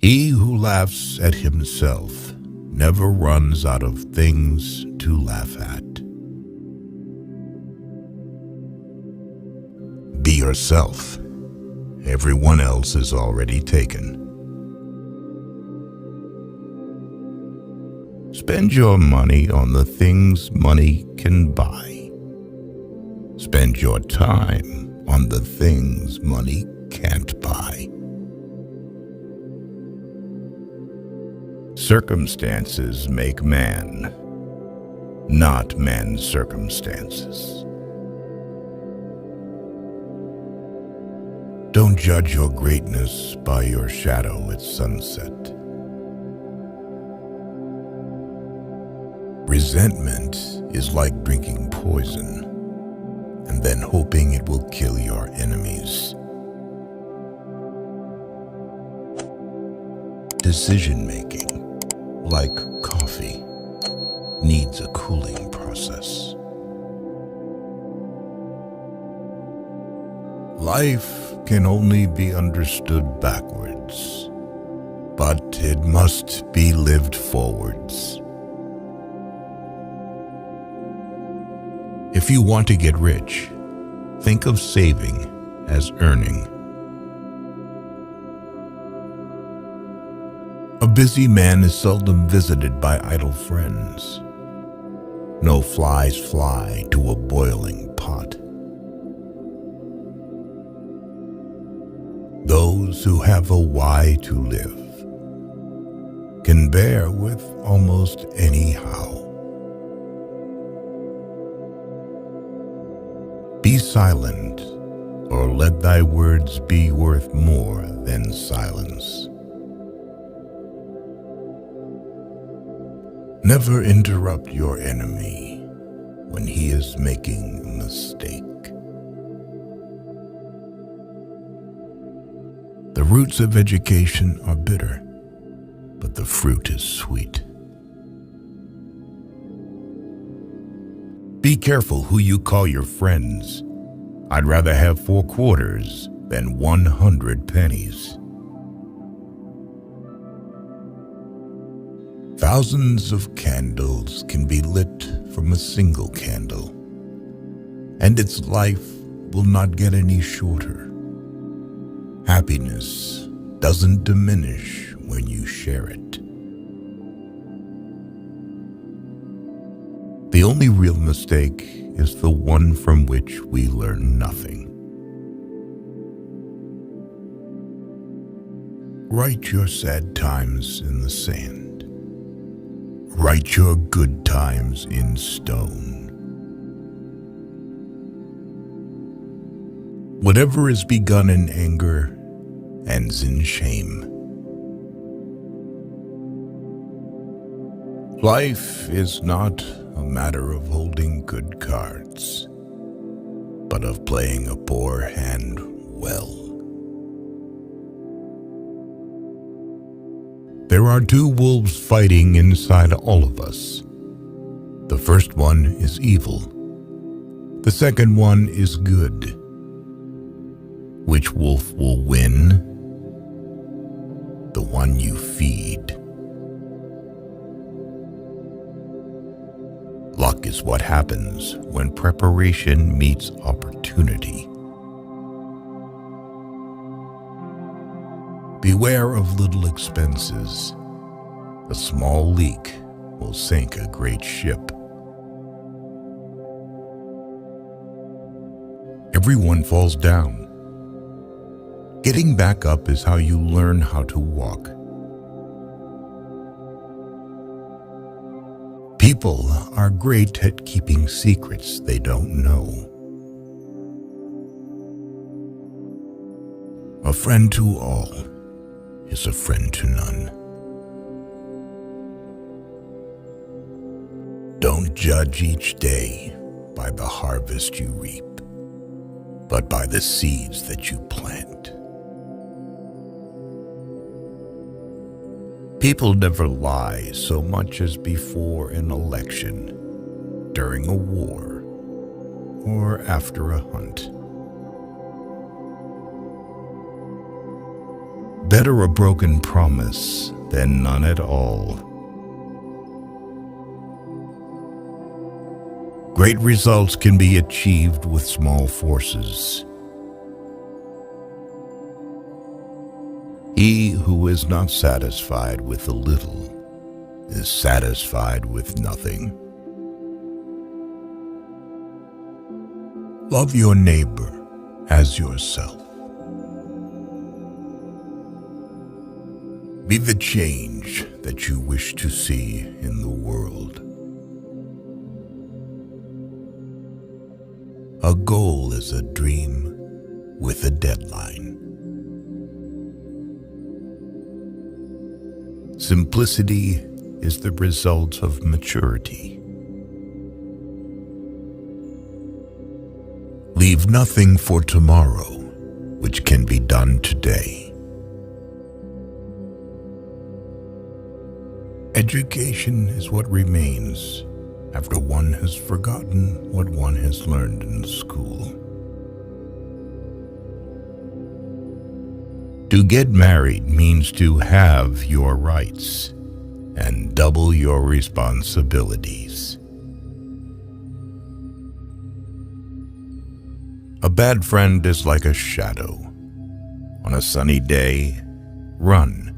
He who laughs at himself never runs out of things to laugh at. Be yourself. Everyone else is already taken. Spend your money on the things money can buy. Spend your time on the things money can't buy. Circumstances make man, not man's circumstances. Don't judge your greatness by your shadow at sunset. Resentment is like drinking poison and then hoping it will kill your enemies. Decision-making, like coffee, needs a cooling process. Life can only be understood backwards, but it must be lived forwards. If you want to get rich, think of saving as earning. A busy man is seldom visited by idle friends. No flies fly to a boiling pot. Those who have a why to live can bear with almost any how. Be silent, or let thy words be worth more than silence. Never interrupt your enemy when he is making a mistake. The roots of education are bitter, but the fruit is sweet. Be careful who you call your friends. I'd rather have 4 quarters than 100 pennies. Thousands of candles can be lit from a single candle, and its life will not get any shorter. Happiness doesn't diminish when you share it. The only real mistake is the one from which we learn nothing. Write your sad times in the sand. Write your good times in stone. Whatever is begun in anger ends in shame. Life is not a matter of holding good cards, but of playing a poor hand well. There are 2 wolves fighting inside all of us. The first one is evil. The second one is good. Which wolf will win? The one you feed. Luck is what happens when preparation meets opportunity. Beware of little expenses. A small leak will sink a great ship. Everyone falls down. Getting back up is how you learn how to walk. People are great at keeping secrets they don't know. A friend to all is a friend to none. Don't judge each day by the harvest you reap, but by the seeds that you plant. People never lie so much as before an election, during a war, or after a hunt. Better a broken promise than none at all. Great results can be achieved with small forces. He who is not satisfied with a little is satisfied with nothing. Love your neighbor as yourself. Be the change that you wish to see in the world. A goal is a dream with a deadline. Simplicity is the result of maturity. Leave nothing for tomorrow which can be done today. Education is what remains after one has forgotten what one has learned in school. To get married means to have your rights and double your responsibilities. A bad friend is like a shadow. On a sunny day, run.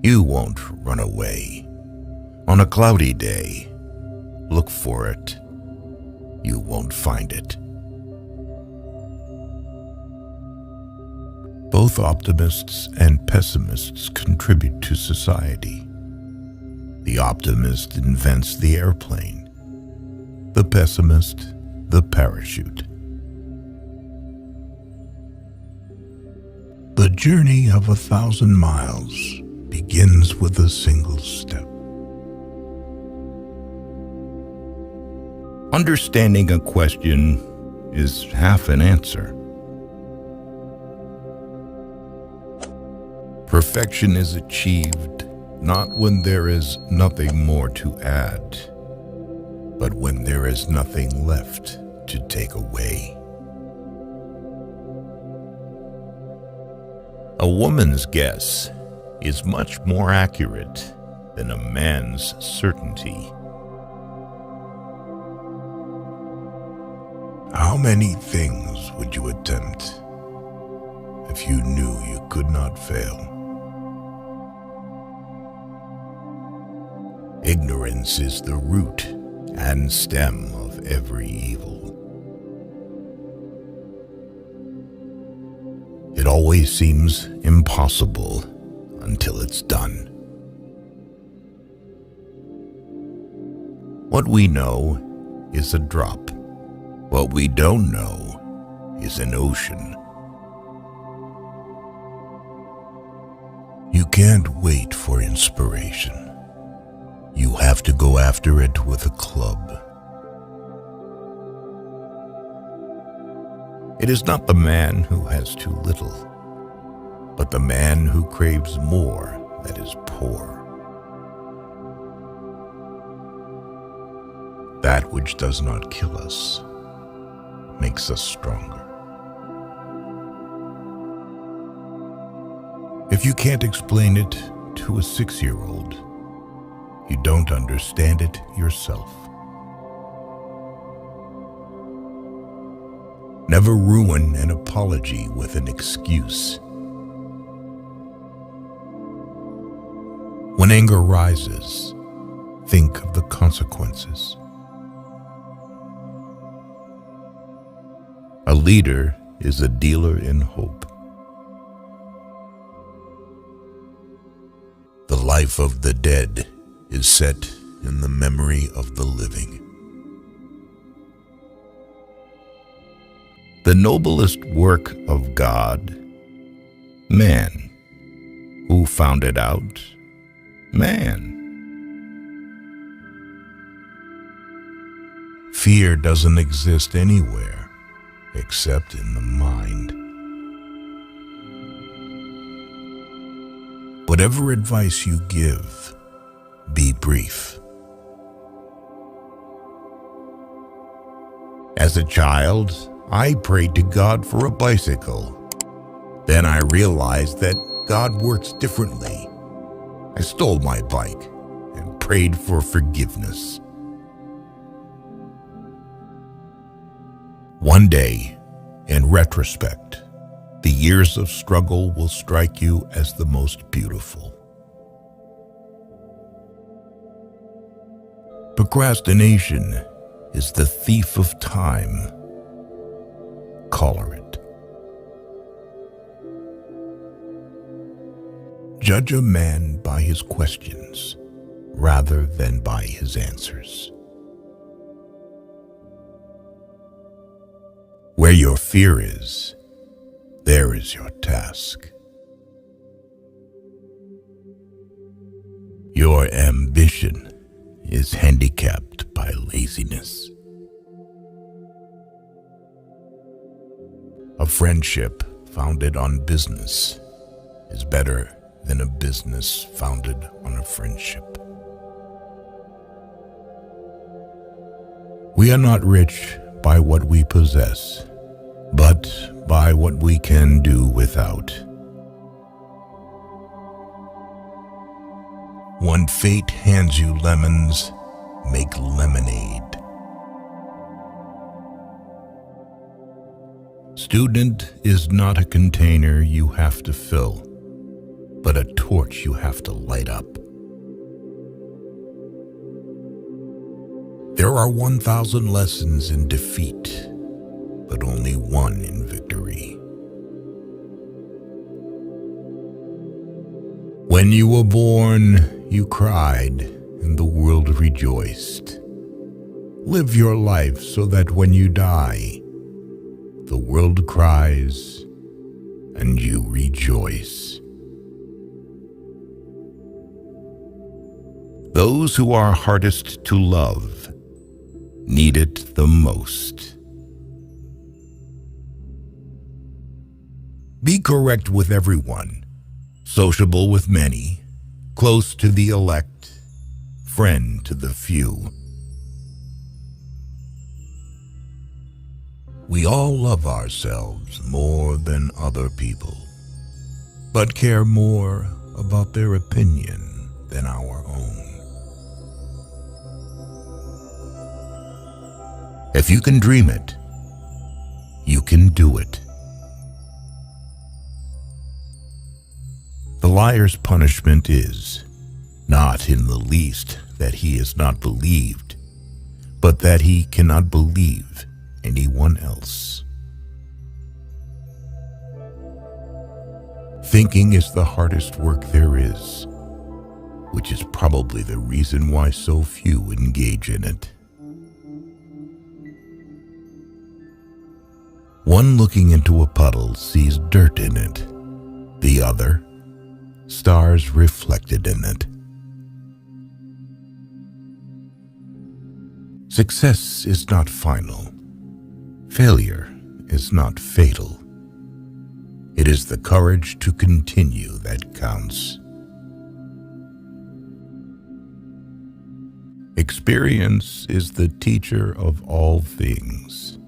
You won't run away. On a cloudy day, look for it. You won't find it. Both optimists and pessimists contribute to society. The optimist invents the airplane. The pessimist, the parachute. The journey of 1,000 miles begins with a single step. Understanding a question is half an answer. Perfection is achieved not when there is nothing more to add, but when there is nothing left to take away. A woman's guess is much more accurate than a man's certainty. How many things would you attempt if you knew you could not fail? Ignorance is the root and stem of every evil. It always seems impossible until it's done. What we know is a drop. What we don't know is an ocean. You can't wait for inspiration. You have to go after it with a club. It is not the man who has too little, but the man who craves more that is poor. That which does not kill us makes us stronger. If you can't explain it to a 6-year-old, you don't understand it yourself. Never ruin an apology with an excuse. When anger rises, think of the consequences. A leader is a dealer in hope. The life of the dead is set in the memory of the living. The noblest work of God, man. Who found it out? Man. Fear doesn't exist anywhere except in the mind. Whatever advice you give, be brief. As a child, I prayed to God for a bicycle. Then I realized that God works differently. I stole my bike and prayed for forgiveness. One day, in retrospect, the years of struggle will strike you as the most beautiful. Procrastination is the thief of time. Collar it. Judge a man by his questions rather than by his answers. Where your fear is, there is your task. Your ambition is handicapped by laziness. A friendship founded on business is better than a business founded on a friendship. We are not rich by what we possess, but by what we can do without. When fate hands you lemons, make lemonade. Student is not a container you have to fill, but a torch you have to light up. There are 1,000 lessons in defeat, but only one in victory. When you were born, you cried, and the world rejoiced. Live your life so that when you die, the world cries, and you rejoice. Those who are hardest to love need it the most. Be correct with everyone, sociable with many, close to the elect, friend to the few. We all love ourselves more than other people, but care more about their opinion than our own. If you can dream it, you can do it. The liar's punishment is not in the least that he is not believed, but that he cannot believe anyone else. Thinking is the hardest work there is, which is probably the reason why so few engage in it. One looking into a puddle sees dirt in it, the other, stars reflected in it. Success is not final. Failure is not fatal. It is the courage to continue that counts. Experience is the teacher of all things.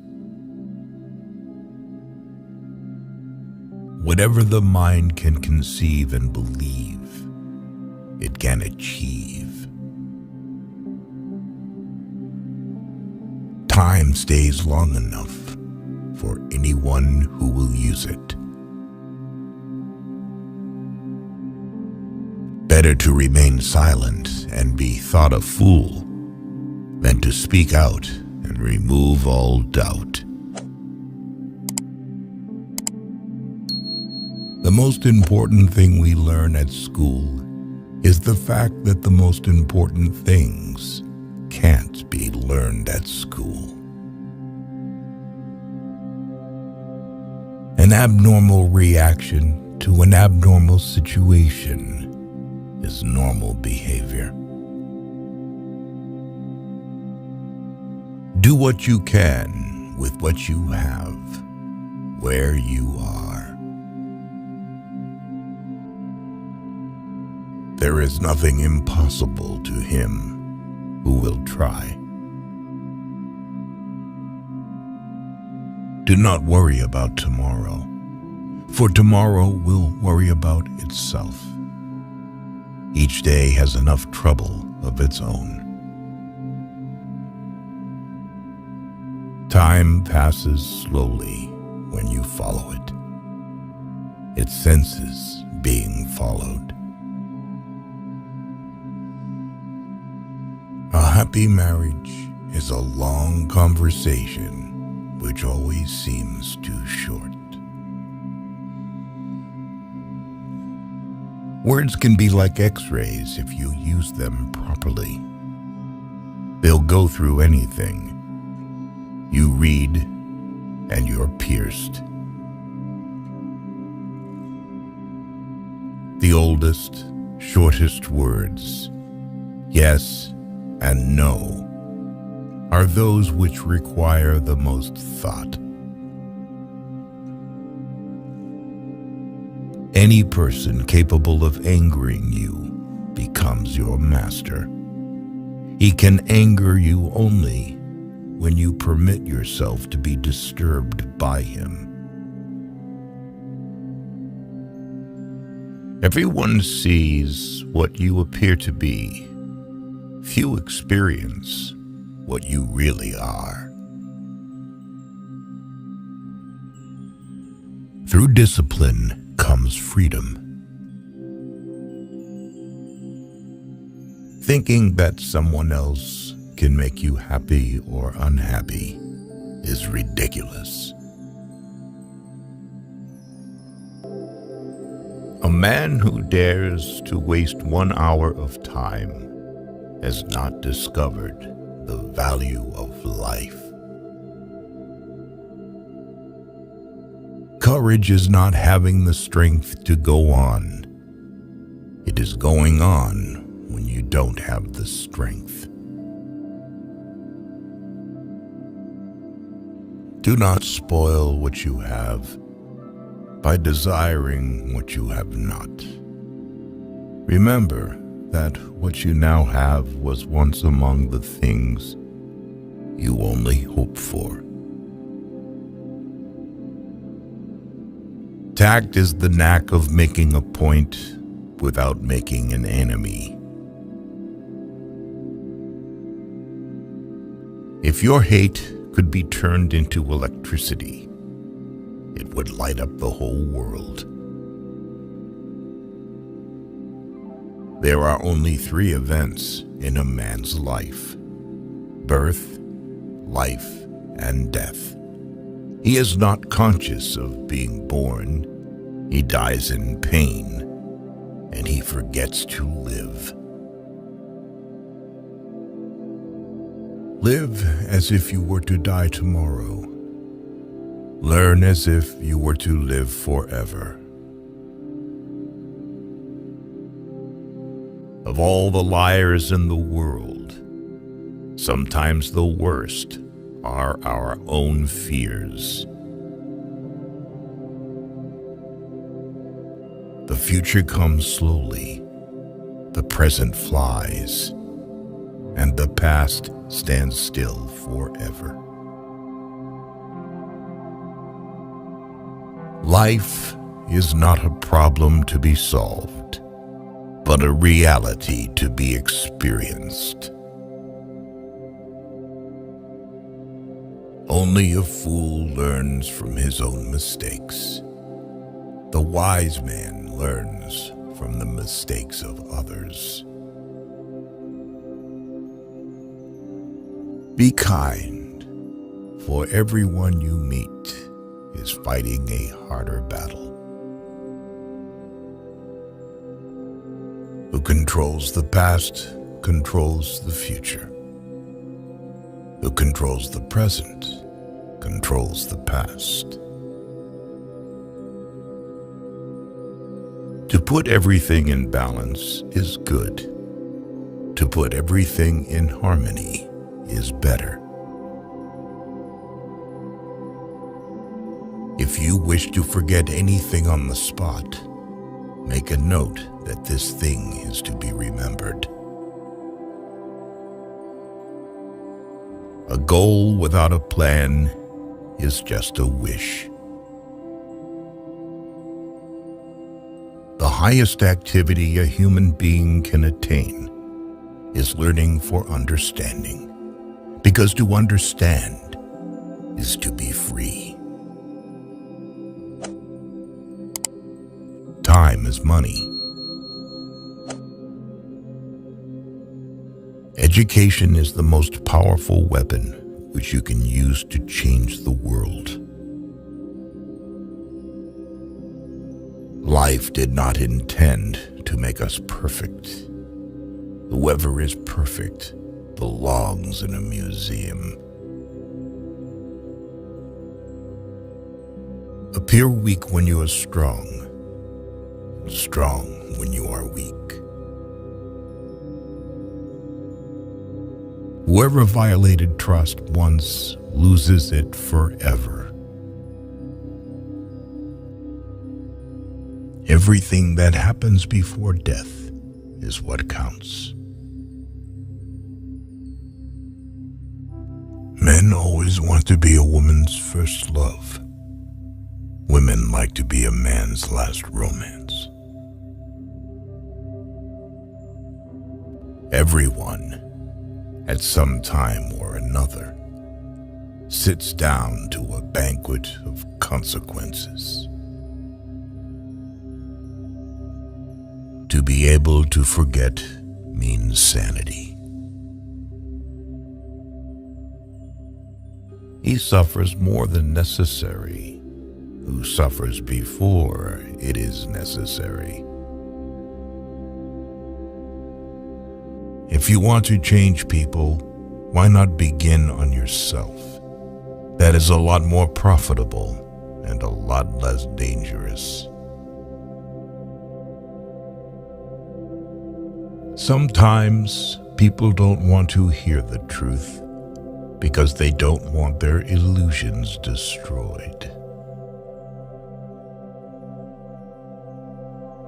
Whatever the mind can conceive and believe, it can achieve. Time stays long enough for anyone who will use it. Better to remain silent and be thought a fool than to speak out and remove all doubt. The most important thing we learn at school is the fact that the most important things can't be learned at school. An abnormal reaction to an abnormal situation is normal behavior. Do what you can with what you have, where you are. There is nothing impossible to him who will try. Do not worry about tomorrow, For tomorrow will worry about itself. Each day has enough trouble of its own. Time passes slowly when you follow it. It senses being followed. A happy marriage is a long conversation which always seems too short. Words can be like x-rays if you use them properly. They'll go through anything. You read and you're pierced. The oldest, shortest words, yes and no, are those which require the most thought. Any person capable of angering you becomes your master. He can anger you only when you permit yourself to be disturbed by him. Everyone sees what you appear to be. Few experience what you really are. Through discipline comes freedom. Thinking that someone else can make you happy or unhappy is ridiculous. A man who dares to waste 1 hour of time has not discovered the value of life. Courage is not having the strength to go on. It is going on when you don't have the strength. Do not spoil what you have by desiring what you have not. Remember that what you now have was once among the things you only hoped for. Tact is the knack of making a point without making an enemy. If your hate could be turned into electricity, it would light up the whole world. There are only 3 events in a man's life: birth, life, and death. He is not conscious of being born. He dies in pain, and he forgets to live. Live as if you were to die tomorrow. Learn as if you were to live forever. Of all the liars in the world, sometimes the worst are our own fears. The future comes slowly, the present flies, and the past stands still forever. Life is not a problem to be solved, but a reality to be experienced. Only a fool learns from his own mistakes. The wise man learns from the mistakes of others. Be kind, for everyone you meet is fighting a harder battle. Who controls the past controls the future. Who controls the present controls the past. To put everything in balance is good. To put everything in harmony is better. If you wish to forget anything on the spot, make a note that this thing is to be remembered. A goal without a plan is just a wish. highest activity a human being can attain is learning for understanding, because to understand is to be free. Time is money. Education is the most powerful weapon which you can use to change the world. Life did not intend to make us perfect. Whoever is perfect belongs in a museum. Appear weak when you are strong, strong when you are weak. Whoever violated trust once loses it forever. Everything that happens before death is what counts. Men always want to be a woman's first love. Women like to be a man's last romance. Everyone, at some time or another, sits down to a banquet of consequences. To be able to forget means sanity. He suffers more than necessary, who suffers before it is necessary. If you want to change people, why not begin on yourself? That is a lot more profitable and a lot less dangerous. Sometimes people don't want to hear the truth because they don't want their illusions destroyed.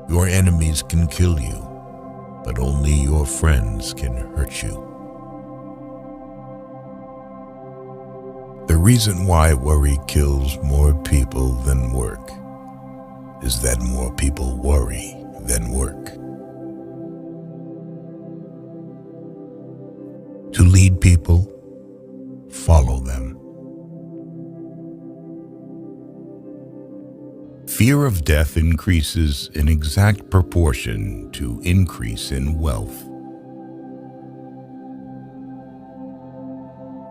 Your enemies can kill you, but only your friends can hurt you. The reason why worry kills more people than work is that more people worry than work. To lead people, follow them. Fear of death increases in exact proportion to increase in wealth.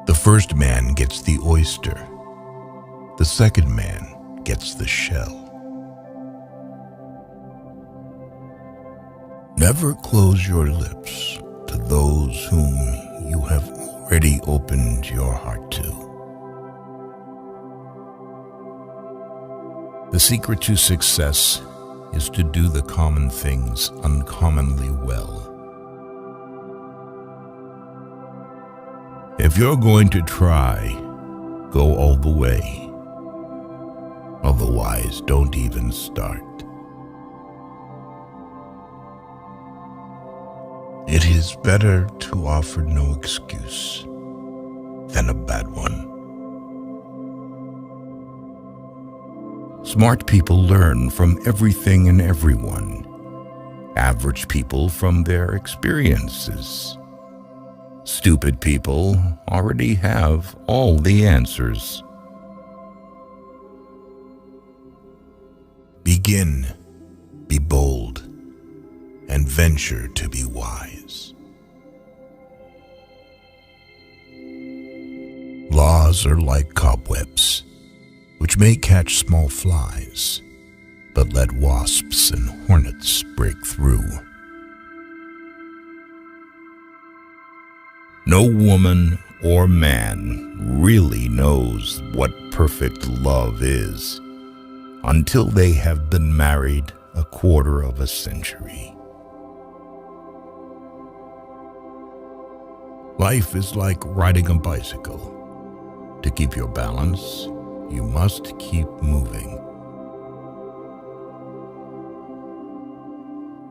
The first man gets the oyster. The second man gets the shell. Never close your lips to those whom you have already opened your heart to. The secret to success is to do the common things uncommonly well. If you're going to try, go all the way. Otherwise, don't even start. It is better to offer no excuse than a bad one. Smart people learn from everything and everyone. Average people from their experiences. Stupid people already have all the answers. Begin, be bold, and venture to be wise. Laws are like cobwebs, which may catch small flies, but let wasps and hornets break through. No woman or man really knows what perfect love is until they have been married a quarter of a century. Life is like riding a bicycle. To keep your balance, you must keep moving.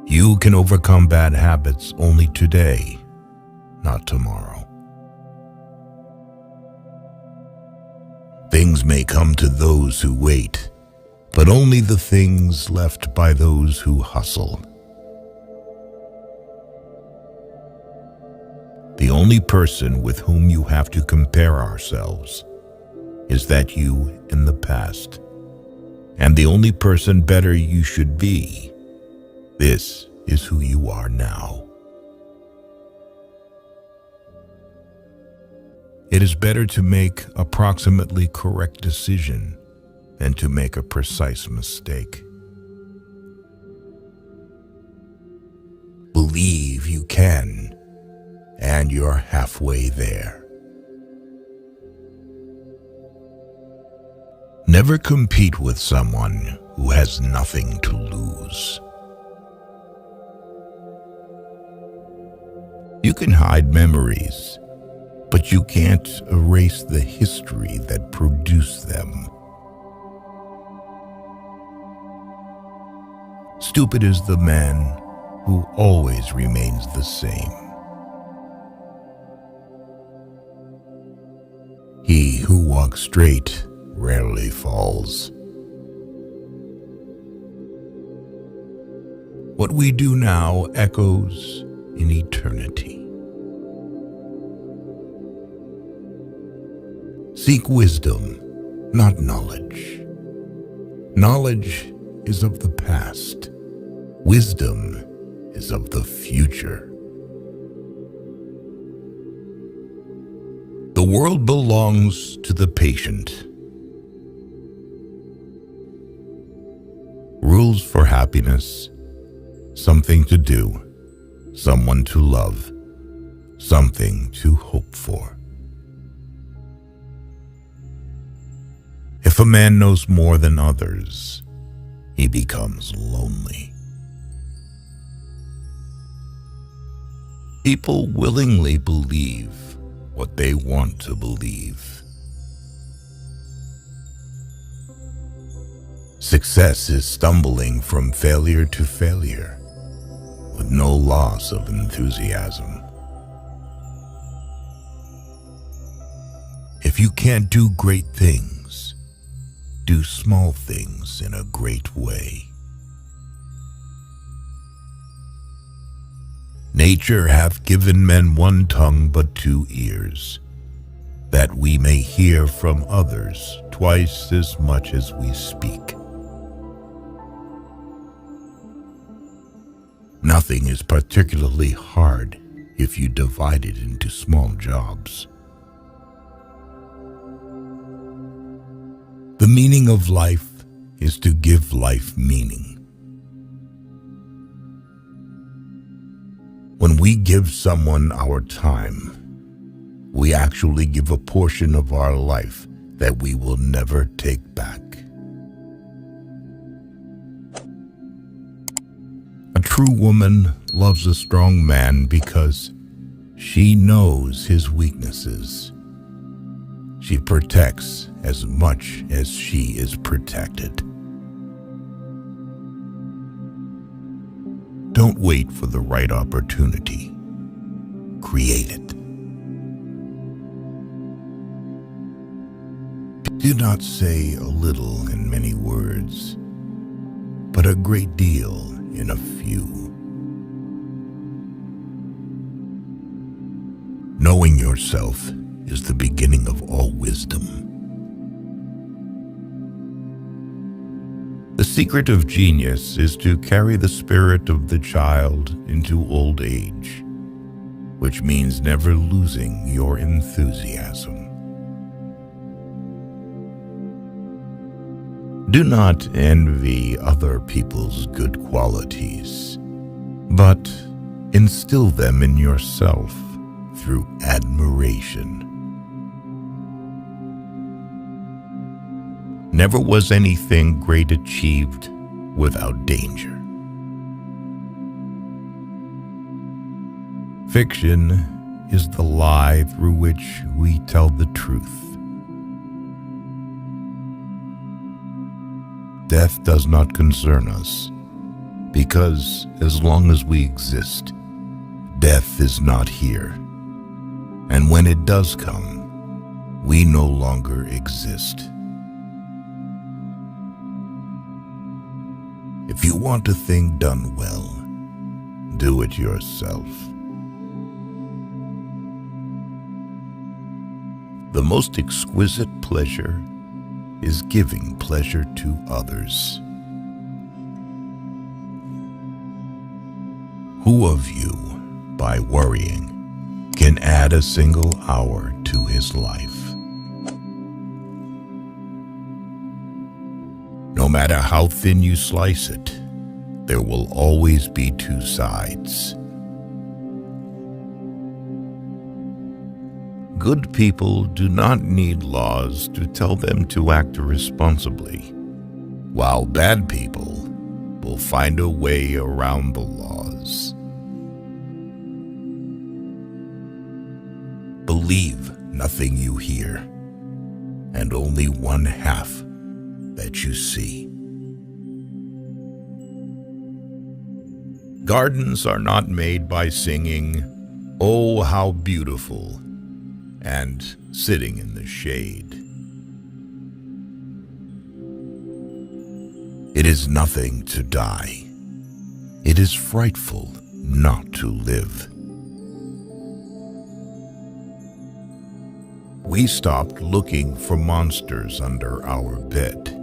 You can overcome bad habits only today, not tomorrow. Things may come to those who wait, but only the things left by those who hustle. The only person with whom you have to compare ourselves is that you in the past, and the only person better you should be. This is who you are now. It is better to make approximately correct decision than to make a precise mistake. Believe you can, and you're halfway there. Never compete with someone who has nothing to lose. You can hide memories, but you can't erase the history that produced them. Stupid is the man who always remains the same. He who walks straight rarely falls. What we do now echoes in eternity. Seek wisdom, not knowledge. Knowledge is of the past. Wisdom is of the future. The world belongs to the patient. Rules for happiness: something to do, someone to love, something to hope for. If a man knows more than others, he becomes lonely. People willingly believe what they want to believe. Success is stumbling from failure to failure with no loss of enthusiasm. If you can't do great things, do small things in a great way. Nature hath given men one tongue but 2 ears, that we may hear from others twice as much as we speak. Nothing is particularly hard if you divide it into small jobs. The meaning of life is to give life meaning. When we give someone our time, we actually give a portion of our life that we will never take back. A true woman loves a strong man because she knows his weaknesses. She protects as much as she is protected. Don't wait for the right opportunity. Create it. Do not say a little in many words, but a great deal in a few. Knowing yourself is the beginning of all wisdom. The secret of genius is to carry the spirit of the child into old age, which means never losing your enthusiasm. Do not envy other people's good qualities, but instill them in yourself through admiration. Never was anything great achieved without danger. Fiction is the lie through which we tell the truth. Death does not concern us, because as long as we exist, death is not here. And when it does come, we no longer exist. If you want a thing done well, do it yourself. The most exquisite pleasure is giving pleasure to others. Who of you, by worrying, can add a single hour to his life? No matter how thin you slice it, there will always be two sides. Good people do not need laws to tell them to act responsibly, while bad people will find a way around the laws. Believe nothing you hear, and only one half that you see. Gardens are not made by singing, "Oh, how beautiful," and sitting in the shade. It is nothing to die. It is frightful not to live. We stopped looking for monsters under our bed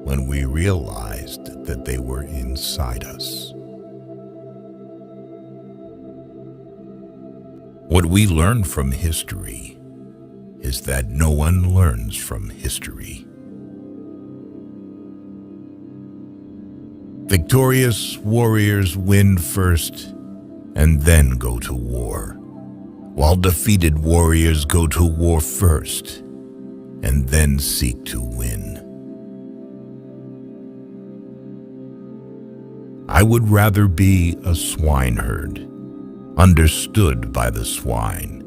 when we realized that they were inside us. What we learn from history is that no one learns from history. Victorious warriors win first and then go to war, while defeated warriors go to war first and then seek to win. I would rather be a swineherd, understood by the swine,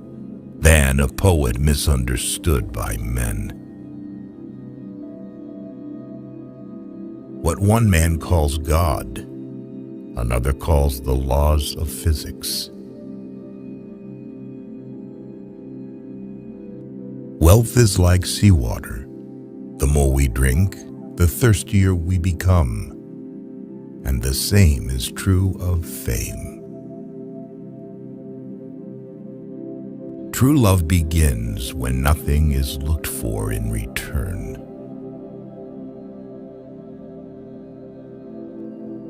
than a poet misunderstood by men. What one man calls God, another calls the laws of physics. Wealth is like seawater. The more we drink, the thirstier we become. And the same is true of fame. True love begins when nothing is looked for in return.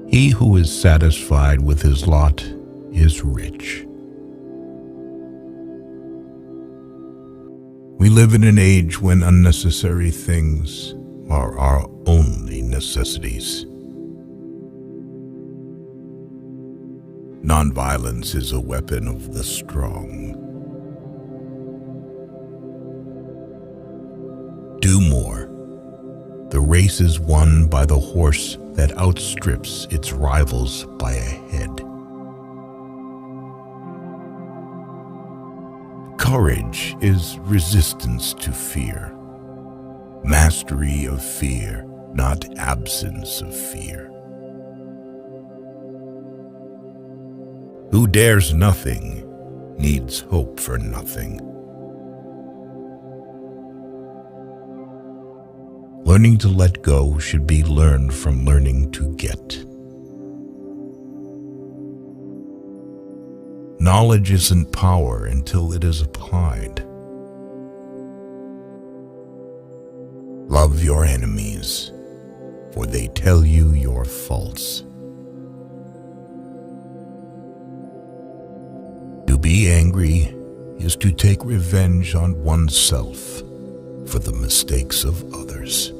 He who is satisfied with his lot is rich. We live in an age when unnecessary things are our only necessities. Nonviolence is a weapon of the strong. Do more. The race is won by the horse that outstrips its rivals by a head. Courage is resistance to fear. Mastery of fear, not absence of fear. Who dares nothing needs hope for nothing. Learning to let go should be learned from learning to get. Knowledge isn't power until it is applied. Love your enemies, for they tell you your faults. To be angry is to take revenge on oneself for the mistakes of others.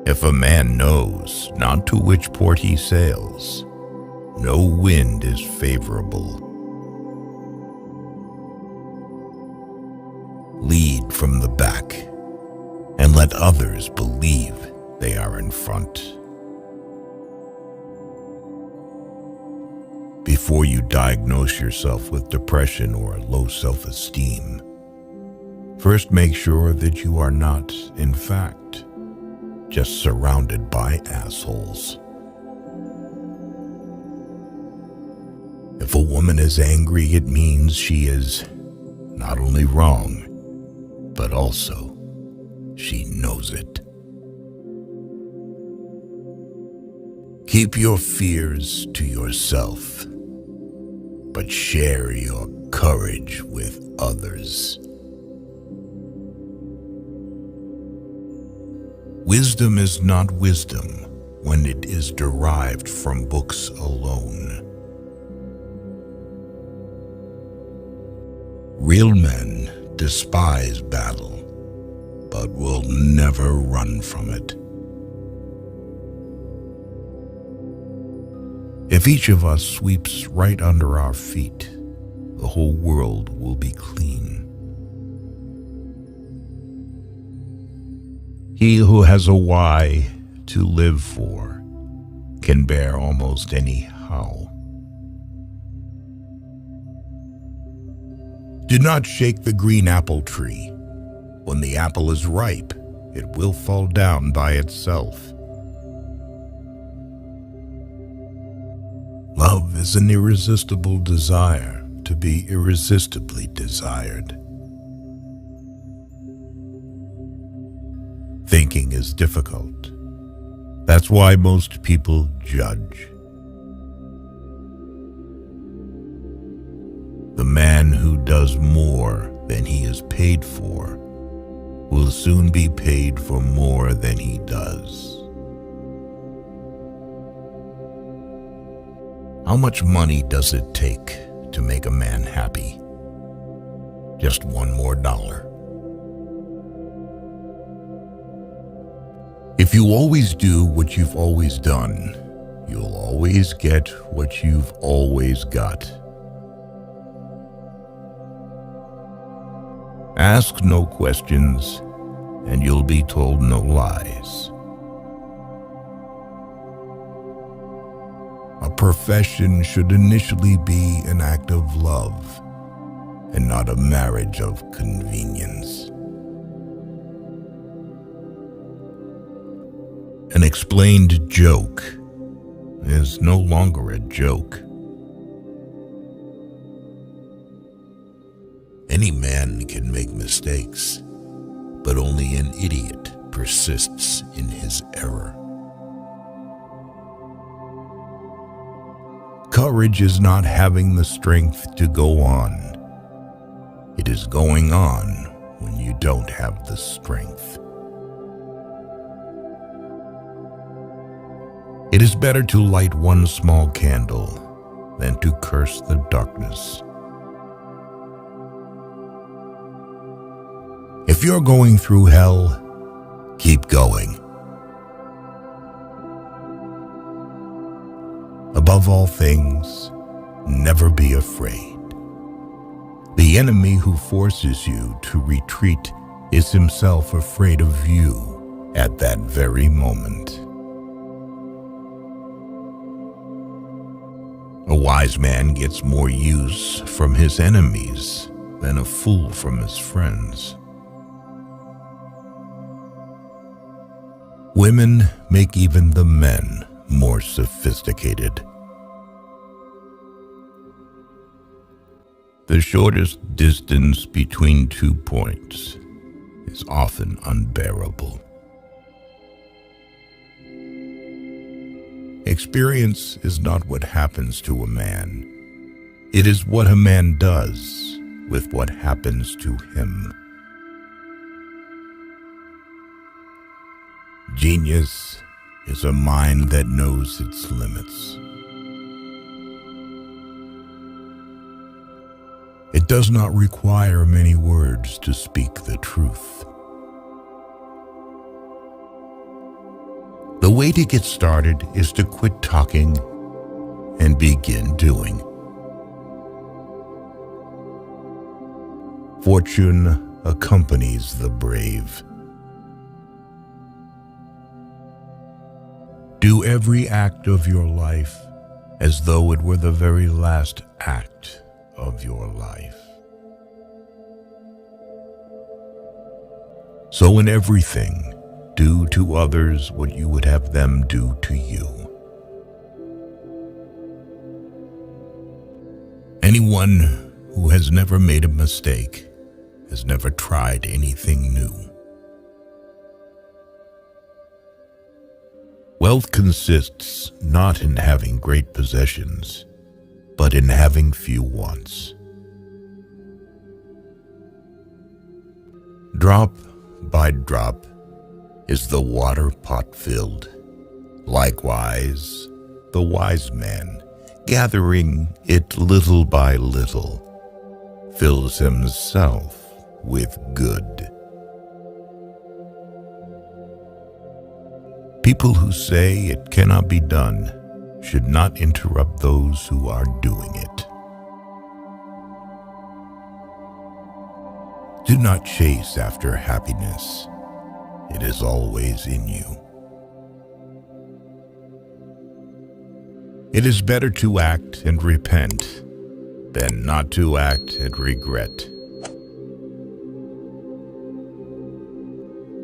If a man knows not to which port he sails, no wind is favorable. Lead from the back and let others believe they are in front. Before you diagnose yourself with depression or low self-esteem, first make sure that you are not, in fact, just surrounded by assholes. If a woman is angry, it means she is not only wrong, but also she knows it. Keep your fears to yourself, but share your courage with others. Wisdom is not wisdom when it is derived from books alone. Real men despise battle, but will never run from it. If each of us sweeps right under our feet, the whole world will be clean. He who has a why to live for can bear almost any how. Do not shake the green apple tree. When the apple is ripe, it will fall down by itself. Love is an irresistible desire to be irresistibly desired. Thinking is difficult. That's why most people judge. The man who does more than he is paid for will soon be paid for more than he does. How much money does it take to make a man happy? Just one more dollar. If you always do what you've always done, you'll always get what you've always got. Ask no questions, and you'll be told no lies. A profession should initially be an act of love, and not a marriage of convenience. An explained joke is no longer a joke. Any man can make mistakes, but only an idiot persists in his error. Courage is not having the strength to go on. It is going on when you don't have the strength. It is better to light one small candle than to curse the darkness. If you're going through hell, keep going. Above all things, never be afraid. The enemy who forces you to retreat is himself afraid of you at that very moment. A wise man gets more use from his enemies than a fool from his friends. Women make even the men more sophisticated. The shortest distance between 2 points is often unbearable. Experience is not what happens to a man. It is what a man does with what happens to him. Genius is a mind that knows its limits. It does not require many words to speak the truth. The way to get started is to quit talking and begin doing. Fortune accompanies the brave. Do every act of your life as though it were the very last act of your life. So in everything, do to others what you would have them do to you. Anyone who has never made a mistake has never tried anything new. Wealth consists not in having great possessions, but in having few wants. Drop by drop is the water pot filled. Likewise, the wise man, gathering it little by little, fills himself with good. People who say it cannot be done should not interrupt those who are doing it. Do not chase after happiness. It is always in you. It is better to act and repent than not to act and regret.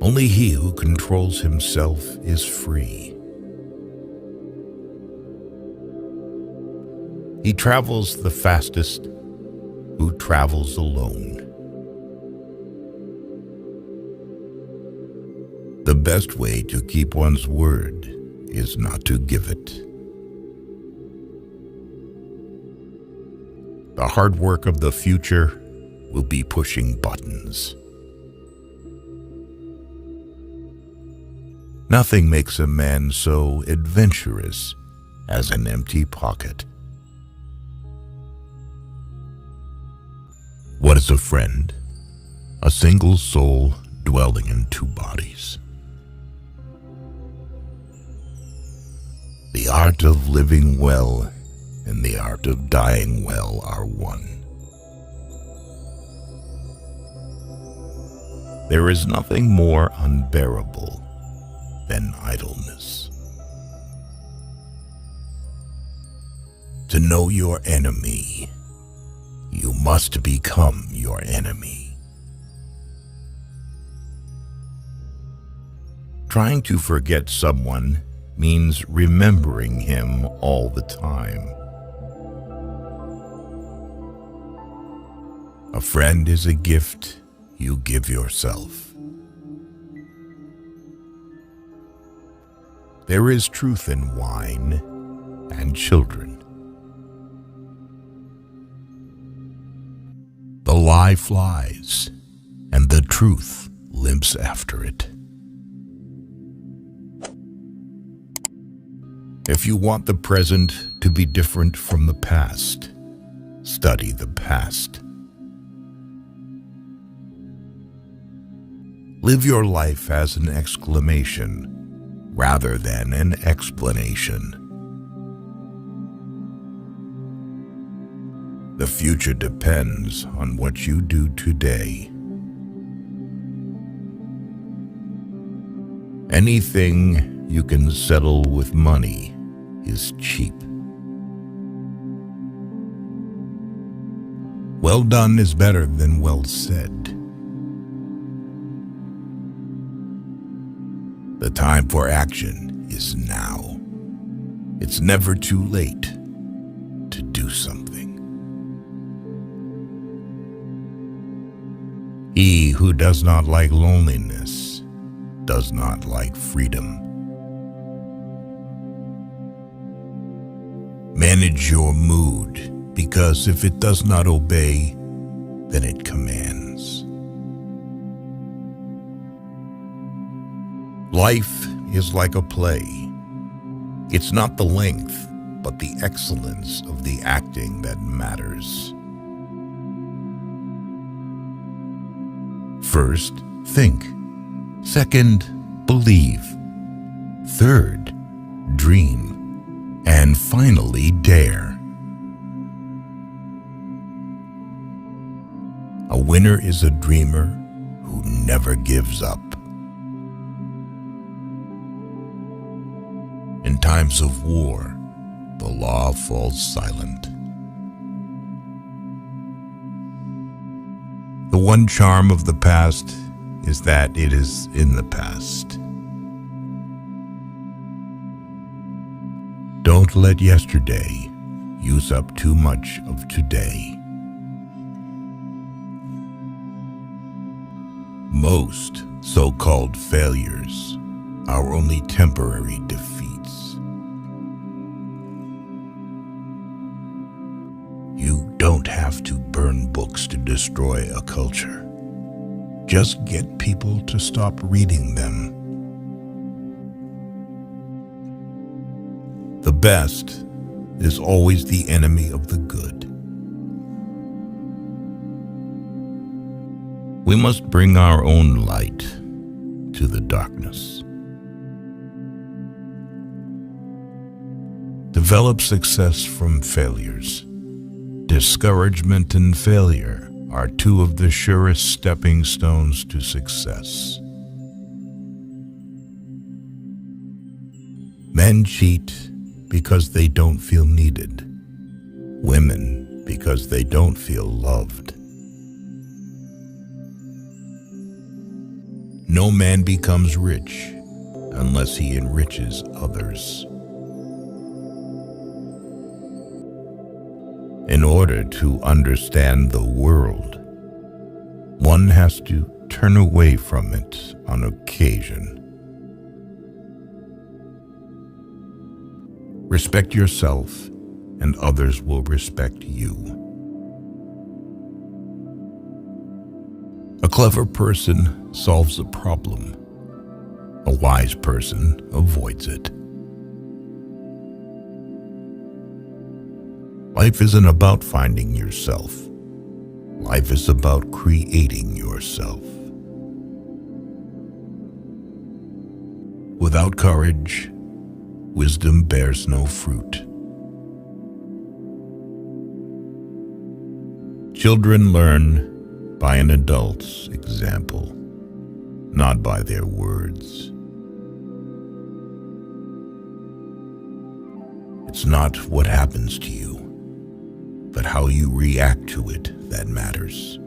Only he who controls himself is free. He travels the fastest who travels alone. The best way to keep one's word is not to give it. The hard work of the future will be pushing buttons. Nothing makes a man so adventurous as an empty pocket. What is a friend? A single soul dwelling in two bodies. The art of living well and the art of dying well are one. There is nothing more unbearable than idleness. To know your enemy, you must become your enemy. Trying to forget someone means remembering him all the time. A friend is a gift you give yourself. There is truth in wine and children. The lie flies, and the truth limps after it. If you want the present to be different from the past, study the past. Live your life as an exclamation rather than an explanation. The future depends on what you do today. Anything you can settle with money is cheap. Well done is better than well said. The time for action is now. It's never too late to do something. He who does not like loneliness does not like freedom. Manage your mood, because if it does not obey, then it commands. Life is like a play. It's not the length, but the excellence of the acting that matters. First, think. Second, believe. Third, dream. And finally, dare. A winner is a dreamer who never gives up. In times of war, the law falls silent. The one charm of the past is that it is in the past. Don't let yesterday use up too much of today. Most so-called failures are only temporary defeats. don't have to burn books to destroy a culture. Just get people to stop reading them. The best is always the enemy of the good. We must bring our own light to the darkness. Develop success from failures. Discouragement and failure are two of the surest stepping stones to success. Men cheat because they don't feel needed. Women because they don't feel loved. No man becomes rich unless he enriches others. In order to understand the world, one has to turn away from it on occasion. Respect yourself, and others will respect you. A clever person solves a problem. A wise person avoids it. Life isn't about finding yourself. Life is about creating yourself. Without courage, wisdom bears no fruit. Children learn by an adult's example, not by their words. It's not what happens to you, but how you react to it that matters.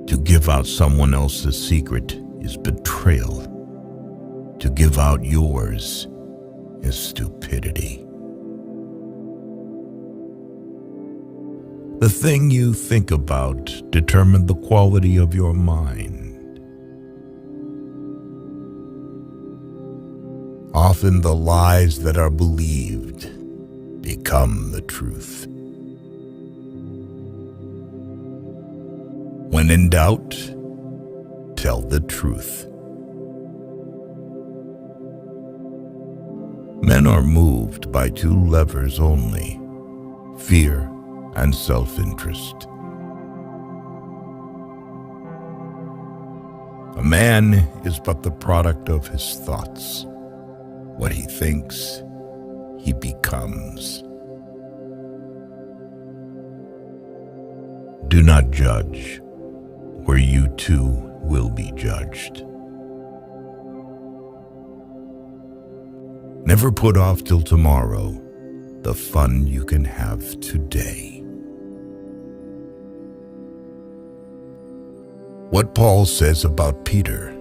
To give out someone else's secret is betrayal. To give out yours is stupidity. The thing you think about determines the quality of your mind. Often the lies that are believed become the truth. When in doubt, tell the truth. Men are moved by two levers only: fear and self-interest. A man is but the product of his thoughts. What he thinks, he becomes. Do not judge, or you too will be judged. Never put off till tomorrow the fun you can have today. What Paul says about Peter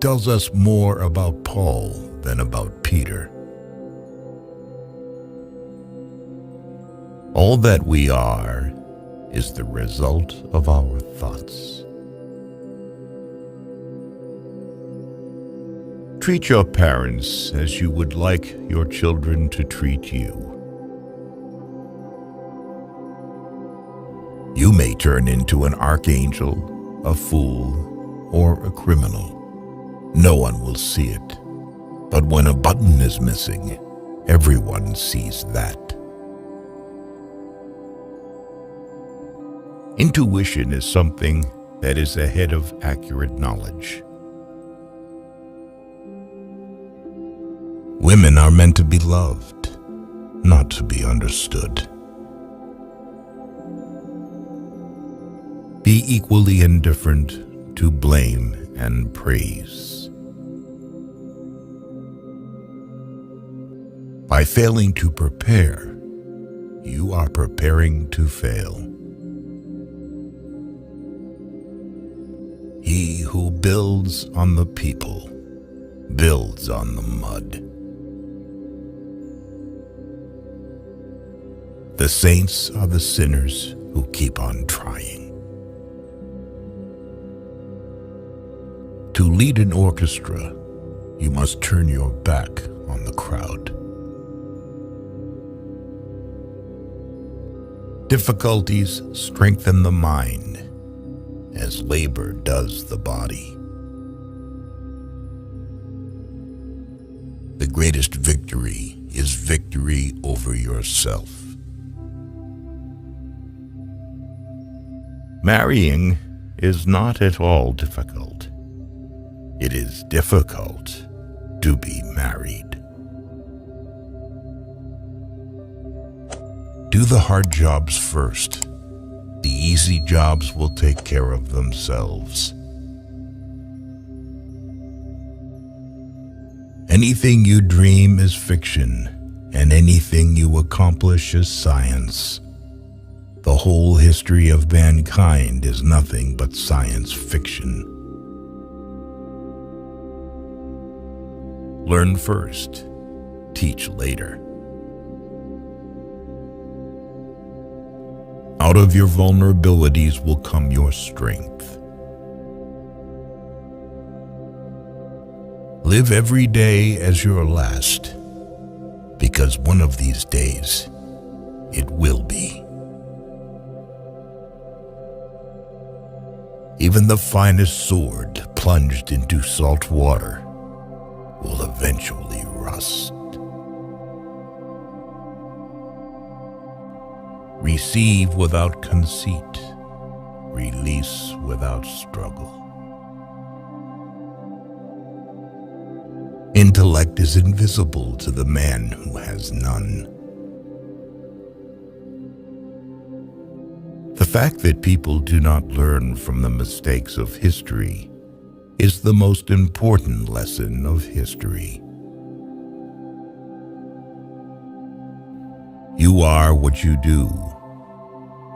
tells us more about Paul than about Peter. All that we are is the result of our thoughts. Treat your parents as you would like your children to treat you. You may turn into an archangel, a fool, or a criminal. No one will see it. But when a button is missing, everyone sees that. Intuition is something that is ahead of accurate knowledge. Women are meant to be loved, not to be understood. Be equally indifferent to blame and praise. By failing to prepare, you are preparing to fail. He who builds on the people builds on the mud. The saints are the sinners who keep on trying. To lead an orchestra, you must turn your back on the crowd. Difficulties strengthen the mind as labor does the body. The greatest victory is victory over yourself. Marrying is not at all difficult. It is difficult to be married. Do the hard jobs first. The easy jobs will take care of themselves. Anything you dream is fiction, and anything you accomplish is science. The whole history of mankind is nothing but science fiction. Learn first, teach later. Out of your vulnerabilities will come your strength. Live every day as your last, because one of these days it will be. Even the finest sword plunged into salt water will eventually rust. Receive without conceit, release without struggle. Intellect is invisible to the man who has none. The fact that people do not learn from the mistakes of history is the most important lesson of history. You are what you do,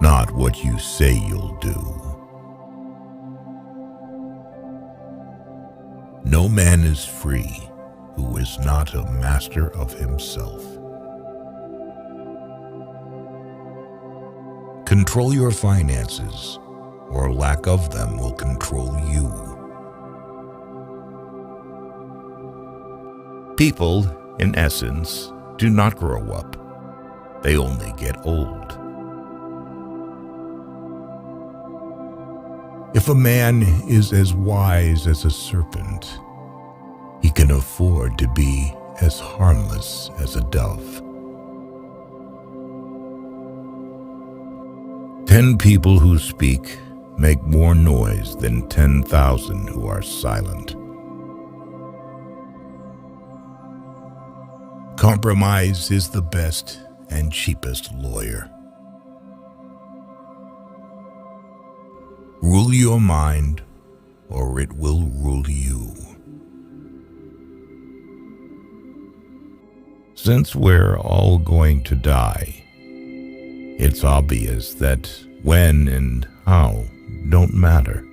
not what you say you'll do. No man is free who is not a master of himself. Control your finances, or lack of them will control you. People, in essence, do not grow up. They only get old. If a man is as wise as a serpent, he can afford to be as harmless as a dove. 10 people who speak make more noise than 10,000 who are silent. Compromise is the best and cheapest lawyer. Rule your mind, or it will rule you. Since we're all going to die, it's obvious that when and how don't matter.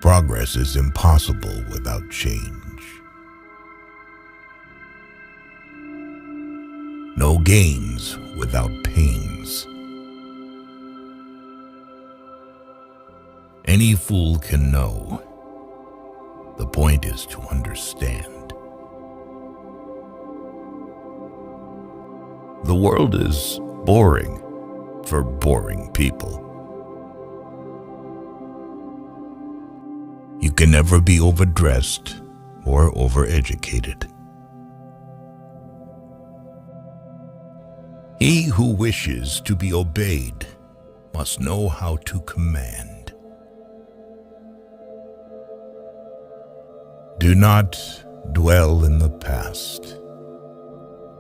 Progress is impossible without change. No gains without pains. Any fool can know. The point is to understand. The world is boring for boring people. You can never be overdressed or overeducated. He who wishes to be obeyed must know how to command. Do not dwell in the past.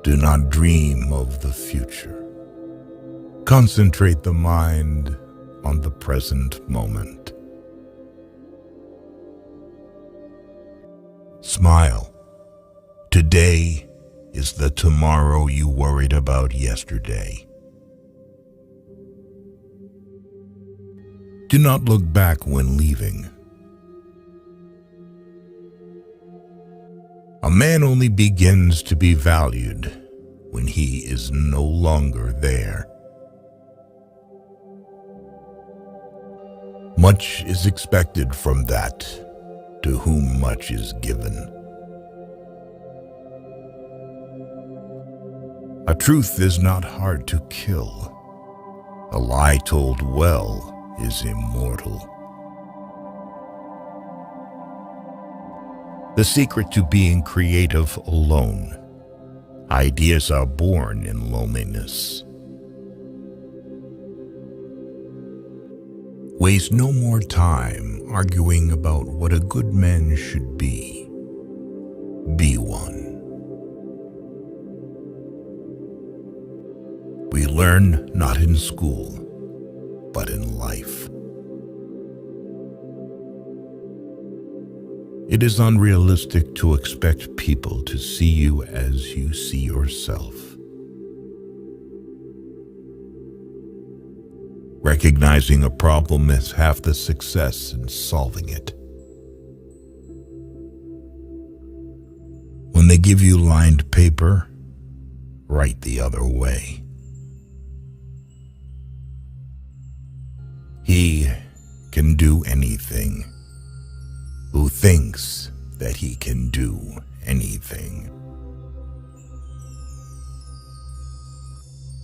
Do not dream of the future. Concentrate the mind on the present moment. Smile. Today is the tomorrow you worried about yesterday. Do not look back when leaving. A man only begins to be valued when he is no longer there. Much is expected from that to whom much is given. A truth is not hard to kill. A lie told well is immortal. The secret to being creative alone. Ideas are born in loneliness. Waste no more time arguing about what a good man should be. Be one. We learn not in school, but in life. It is unrealistic to expect people to see you as you see yourself. Recognizing a problem is half the success in solving it. When they give you lined paper, write the other way. He can do anything who thinks that he can do anything.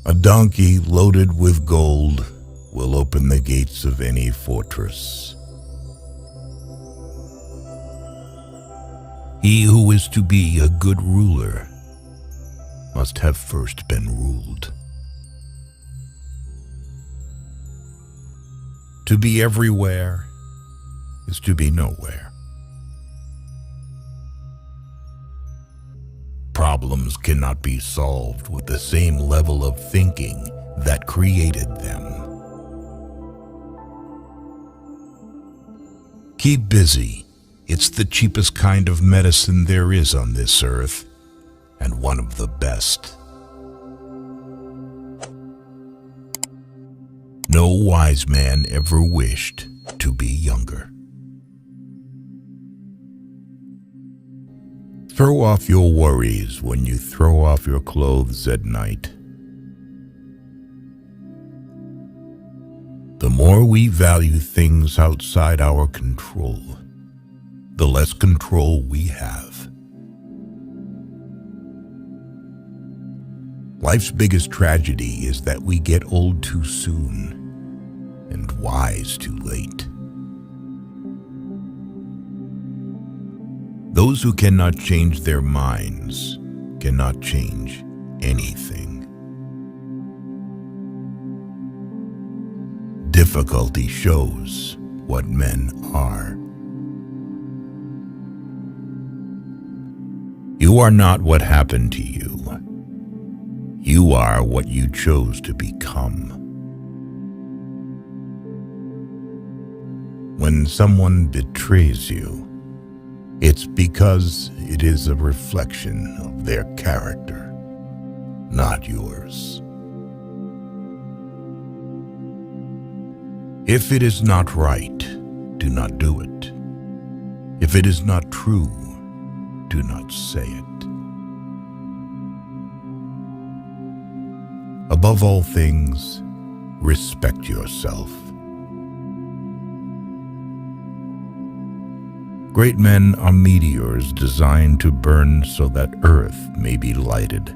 A donkey loaded with gold will open the gates of any fortress. He who is to be a good ruler must have first been ruled. To be everywhere is to be nowhere. Problems cannot be solved with the same level of thinking that created them. Keep busy. It's the cheapest kind of medicine there is on this earth, and one of the best. No wise man ever wished to be younger. Throw off your worries when you throw off your clothes at night. The more we value things outside our control, the less control we have. Life's biggest tragedy is that we get old too soon and wise too late. Those who cannot change their minds cannot change anything. Difficulty shows what men are. You are not what happened to you. You are what you chose to become. When someone betrays you, it's because it is a reflection of their character, not yours. If it is not right, do not do it. If it is not true, do not say it. Above all things, respect yourself. Great men are meteors designed to burn so that Earth may be lighted.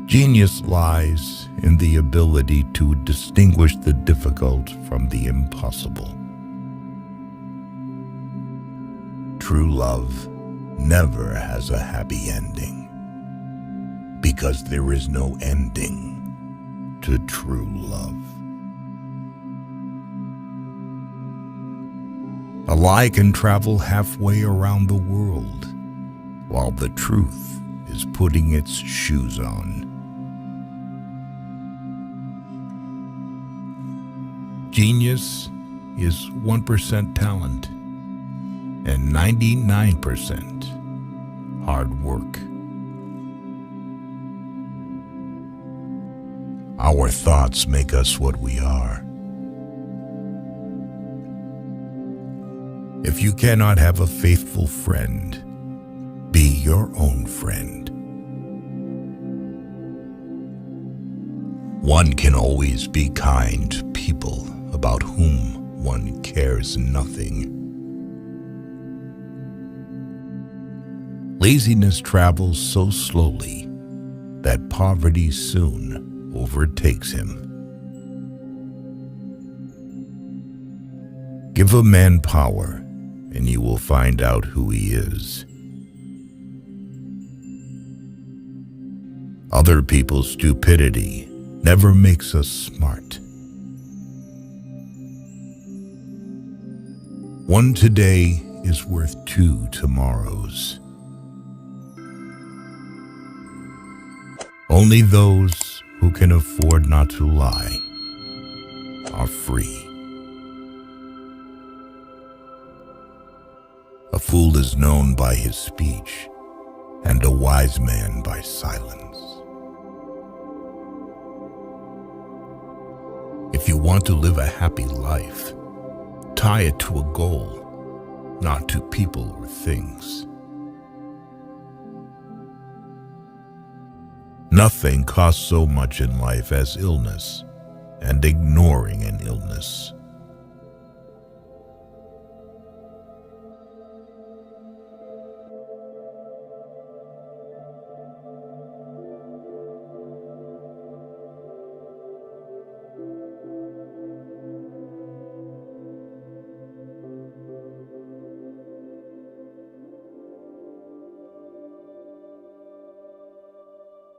Genius lies in the ability to distinguish the difficult from the impossible. True love never has a happy ending, because there is no ending to true love. A lie can travel halfway around the world, while the truth is putting its shoes on. Genius is 1% talent and 99% hard work. Our thoughts make us what we are. If you cannot have a faithful friend, be your own friend. One can always be kind to people about whom one cares nothing. Laziness travels so slowly that poverty soon overtakes him. Give a man power, and you will find out who he is. Other people's stupidity never makes us smart. One today is worth 2 tomorrows. Only those who can afford not to lie are free. A fool is known by his speech, and a wise man by silence. If you want to live a happy life, tie it to a goal, not to people or things. Nothing costs so much in life as illness and ignoring an illness.